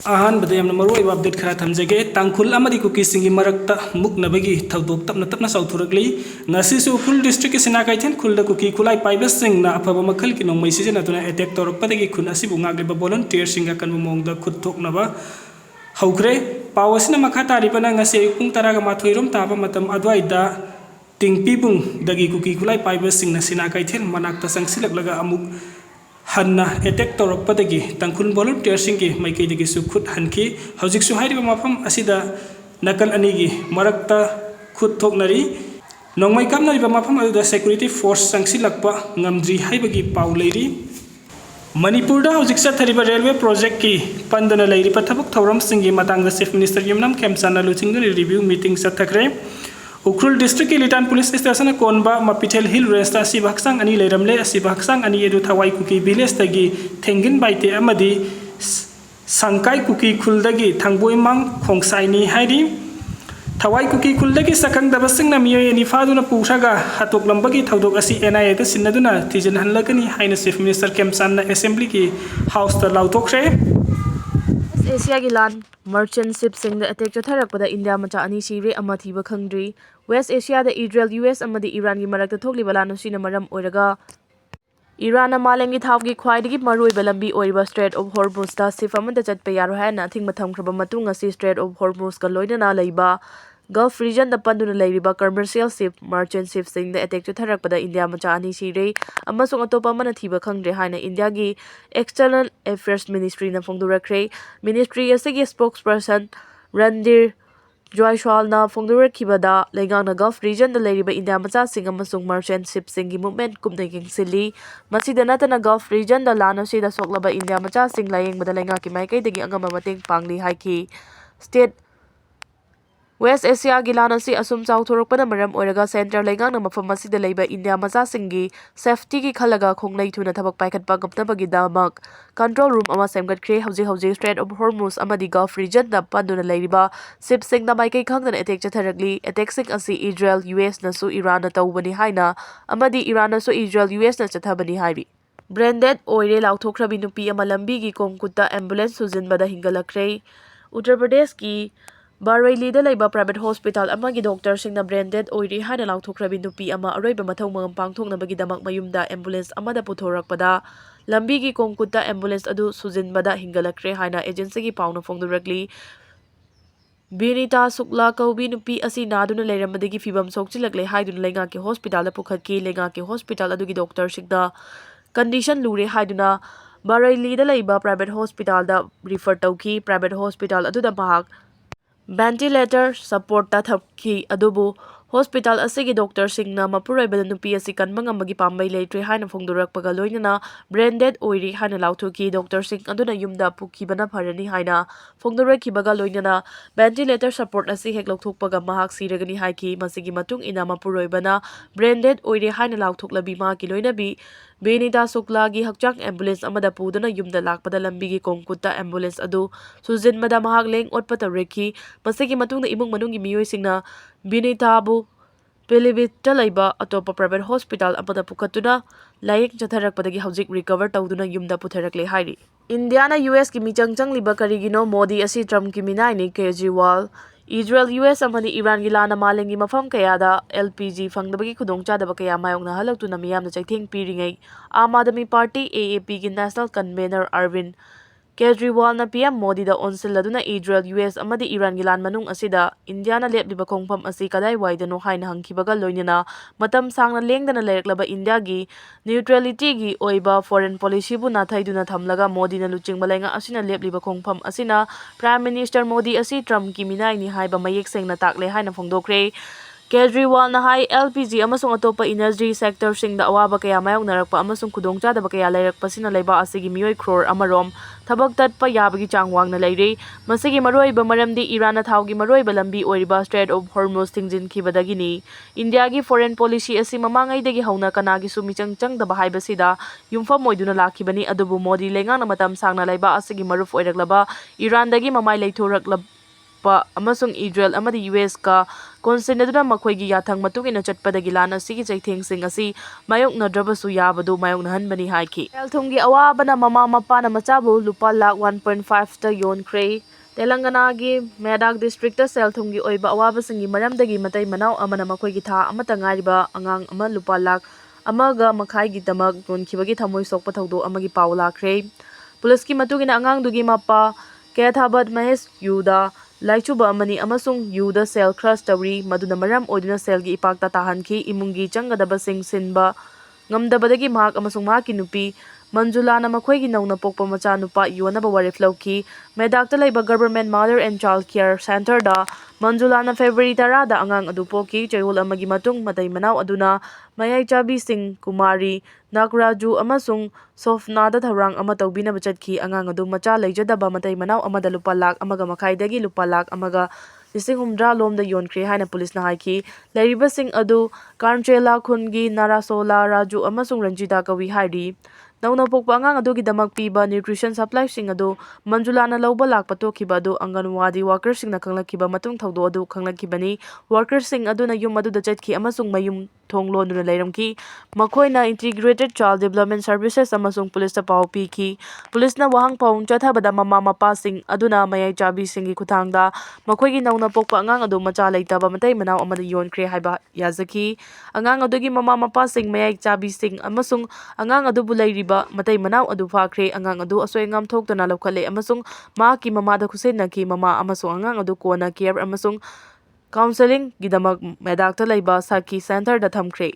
अहनबद यामना मरुओइबा update खरा थमजगे तांखुल अमदि cookie सिंगी मरक्ता मुकनबगी थौदोक तपना तपना साउथुरगली नसिसु उखुल district के सिना काइथेन खुलदा cookie खुलाई पाइबा सिंगना अफबा मखल की नोंमै सिजनतुना अटैक तौरकपदगी खुन असिबु ngagleba volunteer singa kanbu mongda khutthoknaba हौख्रे पावसिना मखा तारिबना ngasi पुंग तरागा माथोइरोम ताबा मतम अद्वाइदा टिंगपीपुंग दगी कुकी खुलाई पाइबा सिंगना सिना काइथेन मनाक्ता संगसिलकलगा अमुक हन्ना अटैक तौरकपदगी तंखुल volunteer सिंगी माइकैदगी सुखुत हनकी हौजिकसु हाइरिबा मफम असिदा नकल अनिगी मरक्ता खुत्थोकनरी नोंगमै कापनारिबा मफम अदुदा सिक्युरिटी फोर्स संगसिलकपा ngamdri हाइबगी पाउ लेरी मणिपुरदा हौजिक चथरिबा रेलवे प्रोजेक्ट की पंदना लेरिबा थबक थौरम सिंगी मतंगदा चीफ मिनिस्टर यमनाम खेमचाना लुचिंगनि रिव्यू मीटिंग चथखरे उखरुल डिस्ट्रिक्ट की लिटान पुलिस स्टेशन कोनबा मपिथेल हिल रेस्ट असिबा हक्सांग अनि लेरमले असिबा हक्सांग अनि एदु थवाई कुकी विलेज तगी थेंगिन बाइते अमदी संकाई कुकी खुलदगी थांगबोइमांग खोंगसाइनी हाइरी थवाई कुकी खुलदगी सकंगदबा सिंगना मियोय निफादुना पुसागा हतोकलंबगी थौदोक असि एनआईए दा सिन्नदुना तिजन हनलगनी हाइना चीफ मिनिस्टर खेमचाना असेंबली की हाउस दा लाउथोकरे एशिया की लान मर्चेंट शिप सिंग अटैक चथरकपदा इंडिया मचा अनि सिरे अमा थीबा खंगद्री वेस्ट एशिया दा इजराइल यूएस अमदी ईरान की मरक्ता थोकलिबा लान सिना मरम ओइरगा ईरान मालेंगी थावगी ख्वाइदगी मरुइबा लंबी ओइबा स्ट्रेट ऑफ हॉर्मुज दा सिफ अमदा चटपे यारो हायना थिंग मथमख्रबा मतुंग असि स्ट्रेट ऑफ हॉर्मुज का लोइना लेबा गल्फ रीजन द पंदुना लेरिबा कमर्शियल शिप मर्चेंट शिप सिंग द अटैक चथरकपदा इंडिया मचा अनि सिरे अमसुंग अतोपा मन थीबा खंगद्रे हायना इंडिया की एक्सटर्नल अफेयर्स मिनिस्ट्री ना फोंदुरखरे मिनिस्ट्री असगी स्पोक्सपर्सन रणधीर जॉयशवालना फोंदुरखिबदा लेगांगना गल्फ रीजन द लेरिबा इंडिया मचा सिंग अमसुंग मर्चेंट शिप सिंग की मूवमेंट कुमने किंगसिली मसिदा नतना गल्फ रीजन द लानो सिदा सोकलबा इंडिया मचा सिंग लायेंगबदा लेंगा की माइकैदगी अंगमा मतेंग पांगली हाइकी स्टेट वेस्ट एशिया की लान असि असुम चाउथोरकपना मरम ओइरगा सेंटर लेगांगना मफम असिदा लेबा इंडिया मचा सिंगी सेफ्टी की खलगा खोंगनै थुना थबक पाइखटपा गमनबगी दामक कंट्रोल रूम अमा सेमगटख्रे हौजे स्ट्रेट ऑफ हॉर्मुज अमदी गल्फ रीजन दा पंदुना लेरिबा शिप सिंग दा माइकै खंगना अटैक चथरगली अटैक सिंग असि इजराइल यूएस नसु ईरान ना तौबनी हाइना अमदी ईरान नसु इजराइल यूएस ना चथबनी हाइरी ब्रांडेड ओइरे लाउथोखरबी नुपी अमा लंबीगी कोंगकुत्ता एम्बुलेंस सुजिनबदा हिंगलखरे उत्तर प्रदेश की बारवेलीदा लेबा प्राइवेट हॉस्पिटल अमगी डॉक्टर सिंगना ब्रांडेड ओइरी हाना लाउथोखरबी नुपी अमा अरोइबा मथौ मंगम पांगथोकनबगी दमक मयुमदा एम्बुलेंस अमदा पुथोरकपदा लंबीगी कोंगकुत्ता एम्बुलेंस अदु सुजिनबदा हिंगलखरे हाना एजेंसी की पाउना फोंदुरगली बिनीता शुक्ला कौबी नुपी असि नादुना लेरमबदगी फिबम सोकचिलकले हाइदुना लेंगा के हॉस्पिटल पुखतकी लेंगा के हॉस्पिटल अदुगी डॉक्टर सिंगना कंडीशन लूरे हाइदुना बारवेलीदा लेबा प्राइवेट हॉस्पिटल दा रिफर तौकी प्राइवेट हॉस्पिटल अदुदा महाक वेंटिलेटर सपोर्ट थपकी अदुबु हॉस्पिटल असिगी डॉक्टर सिंगना मपुरैबदा नुपी असि कनमंगमगी पांबै लेट्रे हाइना फोंदुरकपगा लोइनना ब्रांडेड ओइरी हाइना लाउथुकी डॉक्टर सिंग अदुना युमदा पुखिबना फरनी हाइना फोंदुरखिबगा लोइनना वेंटिलेटर सपोर्ट असि हेक लौथोकपगा महाक सिरगनी हाइकी मसिगी मतुंग इना मपुरैबना ब्रांडेड ओइरे हाइना लाउथोकलबी माकी लोइनबी बेनिता शुक्ला की हकचांग एम्बुलेंस अमदा पुदना युमदा लाकपदा लंबीगी कोंगकुत्ता एम्बुलेंस अदु सुजिनबदा महाक लेंग ओटपता रेखी मसिगी मतुंग इमुंग मनुंगी मियोइसिंगना बेनिताबु पेलिविटा लेबा अतोपा प्राइवेट हॉस्पिटल अमदा पुखतुना लायेंग चथरकपदगी हौजिक रिकवर तौदुना युमदा पुथरकले हाइरी इंडियाना यूएस की मिचंग चंगलिबा करिगिनो मोदी असि ट्रम्प की मिनाइनी केजरीवाल इजराइल यूएस अमनी ईरान की लाना मालेंगी मफम कयादा एलपीजी फंगदबगी खुदोंगचादबा कया मायोंगना हलक्तुना मियामना चैथेंग पीरिङै आम आदमी पार्टी एएपी की national convener Arvind Kejriwal PM Modi दा ओनसिलदुना इजराइल यूएस अमदी ईरान की लान मनुंग असिदा इंडियाना लेपलिबा खोंगफम असि कदाई वाइदनो हाइना हंखिबगा लोइनना मतम सांगना लेंगदना लेरकलबा इंडिया की न्यूट्रलिटी की ओइबा फॉरेन पॉलिसी बु नाथाइदुना थमलगा मोदी ना लुचिंगबा लेंगा असिना लेपलिबा खोंगफम असिना प्राइम मिनिस्टर मोदी असि ट्रम्प की मिनाइनी हाइबा मयेक सेंगना ताकले हाइना फोंदोखरे केजरीवाल हाई एलपीजी अमसुंग अतोपा इनर्जी सेक्टर सिंगदा अवाबा कया मायोंगनरकपा अमसुंग खुदोंचादबा कया लेरकपसिना लेबा असिगी मियोय क्रोर अमरोम थबक तत्पा याबगी चांग वांगना लेरे मसिगी मरोइबा मरमदी ईरान थावगी मरोइबा लंबी ओइरिबा स्ट्रेट ऑफ हॉर्मुज थिंगजिनखिबदगिनी इंडिया की फॉरेन पॉलिसी असि ममांगैदगी हौना कनागी सुमिचंग चंगदबा हाइबसिदा युमफम ओइदुना लाखिबनी अदुबु मोदी लेंगाना मतम सांगना लेबा असिगी मरुफ ओइरकलबा ईरानदगी ममाय लेथोरकलब ꯊꯣꯛꯄ ꯑꯃꯁꯨꯡ ꯏꯖ꯭ꯔꯦꯜ ꯑꯃꯗꯤ ꯌꯨꯑꯦꯁꯀ ꯀꯣꯟꯁꯤꯟꯅꯗꯨꯅ ꯃꯈꯣꯏꯒꯤ ꯌꯥꯊꯪ ꯃꯇꯨꯡꯏꯟꯅ ꯆꯠꯄꯗꯒꯤ ꯂꯥꯟ ꯑꯁꯤꯒꯤ ꯆꯩꯊꯦꯡꯁꯤꯡ ꯑꯁꯤ ꯃꯥꯌꯣꯛꯅꯗ꯭ꯔꯕꯁꯨ ꯌꯥꯕꯗꯨ ꯃꯥꯌꯣꯛꯅꯍꯟꯕꯅꯤ ꯍꯥꯏꯈꯤ꯫ ꯁꯦꯜ-ꯊꯨꯝꯒꯤ ꯑꯋꯥꯕꯅ ꯃꯃꯥ ꯃꯄꯥꯅ ꯃꯆꯥꯕꯨ ꯂꯨꯄꯥ ꯂꯥꯈ 1.5ꯇ ꯌꯣꯟꯈ꯭ꯔꯦ꯫ ꯇꯦꯂꯪꯒꯥꯅꯥꯒꯤ ꯃꯦꯗꯥꯛ ꯗꯤꯁꯇ꯭ꯔꯤꯛꯇ ꯁꯦꯜ-ꯊꯨꯝꯒꯤ ꯑꯣꯏꯕ ꯑꯋꯥꯕꯁꯤꯡꯒꯤ ꯃꯔꯝꯗꯒꯤ ꯃꯇꯩ ꯃꯅꯥꯎ ꯑꯃꯅ ꯃꯈꯣꯏꯒꯤ ꯊꯥ ꯑꯃꯠꯇ ꯉꯥꯏꯔꯤꯕ ꯑꯉꯥꯡ ꯑꯃ ꯂꯨꯄꯥ ꯂꯥꯈ 1.5ꯒꯤꯗꯃꯛ ꯌꯣꯟꯈꯤꯕꯒꯤ ꯊꯃꯣꯏ ꯁꯣꯛꯄ ꯊꯧꯗꯣꯛ ꯑꯃꯒꯤ ꯄꯥꯎ ꯂꯥꯛꯈ꯭ꯔꯦ꯫ ꯄꯨꯂꯤꯁꯀꯤ ꯃꯇꯨꯡꯏꯟꯅ ꯑꯉꯥꯡꯗꯨꯒꯤ ꯃꯄꯥ ꯀꯦꯊꯥꯕꯠ ꯃꯍꯦꯁ ꯌꯨꯗ ꯂꯥꯏꯆꯨꯕ ꯑꯃꯅꯤ ꯑꯃꯁꯨꯡ ꯌꯨꯗ ꯁꯦꯜ ꯈ꯭ꯔꯁ ꯇꯧꯔꯤ, ꯃꯗꯨꯅ ꯃꯔꯝ ꯑꯣꯏꯗꯨꯅ ꯁꯦꯜꯒꯤ ꯏꯄꯥꯛꯇ ꯇꯥꯍꯟꯈꯤ꯫ ꯏꯃꯨꯡꯒꯤ ꯆꯪꯒꯗꯕꯁꯤꯡ ꯁꯤꯟꯕ ꯉꯝꯗꯕꯗꯒꯤ ꯃꯍꯥꯛ ꯑꯃꯁꯨꯡ ꯃꯍꯥꯛꯀꯤ ꯅꯨꯄꯤ ꯃꯟꯖꯨꯂꯥꯅ ꯃꯈꯣꯏꯒꯤ ꯅꯧꯅ ꯄꯣꯛꯄ ꯃꯆꯥꯅꯨꯄꯥ ꯌꯣꯟꯅꯕ ꯋꯥꯔꯦꯞ ꯂꯧꯈꯤ꯫ ꯃꯦꯗꯥꯛꯇ ꯂꯩꯕ government mother and child care ꯁꯦꯟꯇꯔꯗ ꯃꯟꯖꯨꯂꯥꯅ ꯐꯦꯕ꯭ꯔꯨꯋꯥꯔꯤ 10ꯗ ꯑꯉꯥꯡ ꯑꯗꯨ ꯄꯣꯛꯈꯤ꯫ ꯆꯌꯣꯜ ꯑꯃꯒꯤ ꯃꯇꯨꯡ ꯃꯇꯩ ꯃꯅꯥꯎ ꯑꯗꯨꯅ ꯃꯌꯥꯏꯆꯥꯕꯤꯁꯤꯡ ꯀꯨꯃꯥꯔꯤ ꯅꯥꯒꯔꯥꯖꯨ ꯑꯃꯁꯨꯡ ꯁꯣꯐꯅꯥꯗ ꯊꯧꯔꯥꯡ ꯑꯃ ꯇꯧꯕꯤꯅꯕ ꯆꯠꯈꯤ꯫ ꯑꯉꯥꯡ ꯑꯗꯨ ꯃꯆꯥ ꯂꯩꯖꯗꯕ ꯃꯇꯩ ꯃꯅꯥꯎ ꯑꯃꯗ ꯂꯨꯄꯥ ꯂꯥꯈ 1.5ꯗꯒꯤ ꯂꯨꯄꯥ ꯂꯥꯈ 1.60 ꯂꯣꯝꯗ ꯌꯣꯟꯈ꯭ꯔꯦ ꯍꯥꯏꯅ ꯄꯨꯂꯤꯁꯅ ꯍꯥꯏꯈꯤ꯫ ꯂꯩꯔꯤꯕꯁꯤꯡ ꯑꯗꯨ ꯀꯥꯔꯟꯆꯦꯂꯥ ꯈꯨꯟꯒꯤ ꯅꯥꯔꯥꯁꯣꯂꯥ ꯔꯥꯖꯨ ꯑꯃꯁꯨꯡ ꯔꯟꯖꯤꯇꯥ ꯀꯧꯏ ꯍꯥꯏꯔꯤ꯫ ꯅꯧꯅ ꯄꯣꯛꯄ ꯑꯉꯥꯡ ꯑꯗꯨꯒꯤꯗꯃꯛ ꯄꯤꯕ ꯅ꯭ꯌꯨꯇ꯭ꯔꯤꯁꯟ ꯁꯞꯄ꯭ꯂꯥꯏꯁꯤꯡ ꯑꯗꯨ ꯃꯟꯖꯨꯂꯥꯅ ꯂꯧꯕ ꯂꯥꯛꯄ ꯇꯣꯛꯈꯤꯕ ꯑꯗꯨ ꯑꯪꯒꯟꯋꯥꯗꯤ ꯋꯥꯔꯀꯔꯁꯤꯡꯅ ꯈꯪꯂꯛꯈꯤꯕ ꯃꯇꯨꯡ ꯊꯧꯗꯣꯛ ꯑꯗꯨ ꯈꯪꯂꯛꯈꯤꯕꯅꯤ꯫ ꯋꯥꯔꯀꯔꯁꯤꯡ ꯑꯗꯨꯅ ꯌꯨꯝ ꯑꯗꯨꯗ ꯆꯠꯈꯤ ꯑꯃꯁꯨꯡ ꯃꯌꯨꯝ ꯊꯣꯡ ꯂꯣꯟꯗꯨꯅ ꯂꯩꯔꯝꯈꯤ꯫ ꯃꯈꯣꯏꯅ ꯏꯟꯇꯤꯒ꯭ꯔꯦꯇꯦꯗ ꯆꯥꯏꯜꯗ ꯗꯤꯚꯦꯂꯞꯃꯦꯟꯠ ꯁꯔꯚꯤꯁꯦꯁ ꯑꯃꯁꯨꯡ ꯄꯨꯂꯤꯁꯇ ꯄꯥꯎ ꯄꯤꯈꯤ꯫ ꯄꯨꯂꯤꯁꯅ ꯋꯥꯍꯪ-ꯄꯥꯎꯈꯨꯝ ꯆꯠꯊꯕꯗ ꯃꯃꯥ-ꯃꯄꯥꯁꯤꯡ ꯑꯗꯨꯅ ꯃꯌꯥꯏꯆꯥꯕꯤꯁꯤꯡꯒꯤ ꯈꯨꯠꯊꯥꯡꯗ ꯃꯈꯣꯏꯒꯤ ꯅꯧꯅ ꯄꯣꯛꯄ ꯑꯉꯥꯡ ꯑꯗꯨ ꯃꯆꯥ ꯂꯩꯇꯕ ꯃꯇꯩ ꯃꯅꯥꯎ ꯑꯃꯗ ꯌꯣꯟꯈ꯭ꯔꯦ ꯍꯥꯏꯕ ꯌꯥꯖꯈꯤ꯫ ꯑꯉꯥꯡ ꯑꯗꯨꯒꯤ ꯃꯃꯥ-ꯃꯄꯥꯁꯤꯡ, ꯃꯌꯥꯏꯆꯥꯕꯤꯁꯤꯡ ꯑꯃꯁꯨꯡ ꯑꯉꯥꯡ ꯑꯗꯨꯕꯨ ꯂꯩꯔꯤꯕ ꯃꯇꯩ ꯃꯅꯥꯎ ꯑꯗꯨ ꯐꯥꯈ꯭ꯔꯦ꯫ ꯑꯉꯥꯡ ꯑꯗꯨ ꯑꯁꯣꯏ-ꯑꯉꯥꯝ ꯊꯣꯛꯇꯅ ꯂꯧꯈꯠꯂꯦ ꯑꯃꯁꯨꯡ ꯃꯍꯥꯛꯀꯤ ꯃꯃꯥꯗ ꯈꯨꯠꯁꯝꯅꯈꯤ꯫ ꯃꯃꯥ ꯑꯃꯁꯨꯡ ꯑꯉꯥꯡ ꯑꯗꯨ ꯀꯣꯟꯅ ꯀꯦꯌꯔ ꯑꯃꯁꯨꯡ ꯀꯥꯎꯟꯁꯦꯂꯤꯡꯒꯤꯗꯃꯛ ꯃꯦꯗꯥꯛꯇ ꯂꯩꯕ ꯁꯥꯈꯤ ꯁꯦꯟꯇꯔꯗ ꯊꯝꯈ꯭ꯔꯦ꯫